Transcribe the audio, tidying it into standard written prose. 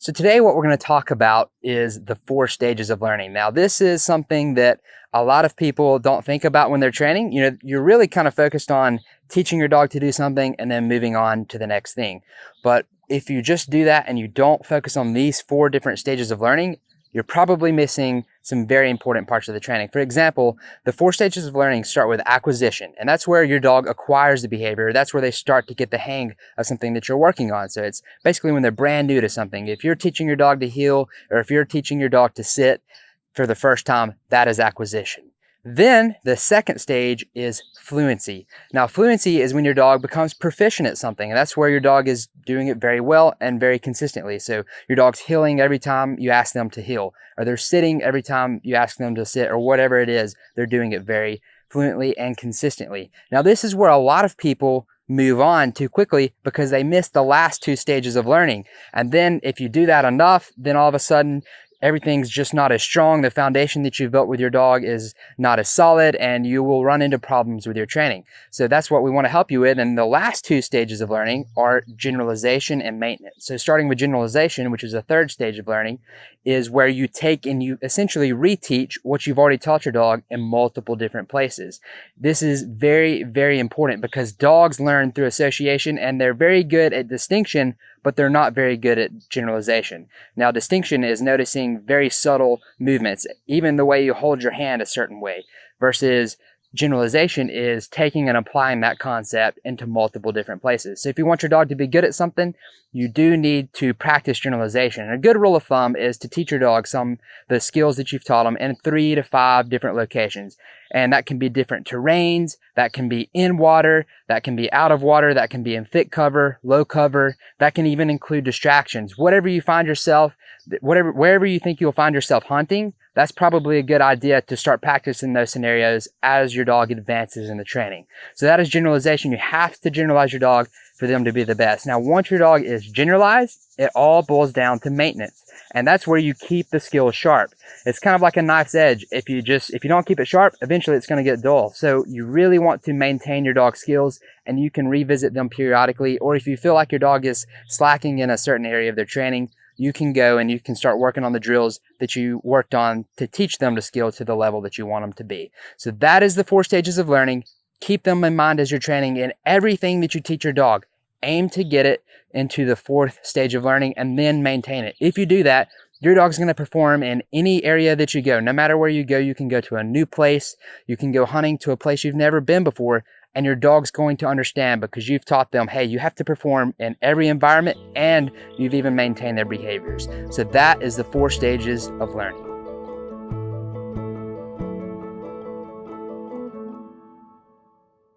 So today what we're going to talk about is the 4 stages of learning. Now this is something that a lot of people don't think about when they're training. You know, you're really kind of focused on teaching your dog to do something and then moving on to the next thing. But if you just do that and you don't focus on these 4 different stages of learning, you're probably missing some very important parts of the training. For example, the 4 stages of learning start with acquisition, and that's where your dog acquires the behavior. That's where they start to get the hang of something that you're working on. So it's basically when they're brand new to something. If you're teaching your dog to heel, or if you're teaching your dog to sit for the first time, that is acquisition. Then the second stage is fluency. Now fluency is when your dog becomes proficient at something, and that's where your dog is doing it very well and very consistently. So your dog's heeling every time you ask them to heel, or they're sitting every time you ask them to sit, or whatever it is, they're doing it very fluently and consistently. Now this is where a lot of people move on too quickly because they miss the last 2 stages of learning. And then if you do that enough, then all of a sudden everything's just not as strong. The foundation that you've built with your dog is not as solid, and you will run into problems with your training. So that's what we want to help you with. And the last 2 stages of learning are generalization and maintenance. So starting with generalization, which is the 3rd stage of learning, is where you take and you essentially reteach what you've already taught your dog in multiple different places. This is very, very important because dogs learn through association, and they're very good at distinction, but they're not very good at generalization. Now, distinction is noticing very subtle movements, even the way you hold your hand a certain way, versus generalization is taking and applying that concept into multiple different places. So if you want your dog to be good at something, you do need to practice generalization. And a good rule of thumb is to teach your dog the skills that you've taught them in 3 to 5 different locations. And that can be different terrains, that can be in water, that can be out of water, that can be in thick cover, low cover, that can even include distractions. Wherever you think you'll find yourself hunting, that's probably a good idea to start practicing those scenarios as your dog advances in the training. So that is generalization. You have to generalize your dog for them to be the best. Now, once your dog is generalized, it all boils down to maintenance. And that's where you keep the skills sharp. It's kind of like a knife's edge. If you don't keep it sharp, eventually it's going to get dull. So you really want to maintain your dog's skills, and you can revisit them periodically. Or if you feel like your dog is slacking in a certain area of their training, you can go and you can start working on the drills that you worked on to teach them the skill to the level that you want them to be. So that is the 4 stages of learning. Keep them in mind as you're training, in everything that you teach your dog. Aim to get it into the 4th stage of learning and then maintain it. If you do that, your dog's going to perform in any area that you go. No matter where you go, you can go to a new place, you can go hunting to a place you've never been before, and your dog's going to understand because you've taught them, hey, you have to perform in every environment, and you've even maintained their behaviors. So that is the 4 stages of learning.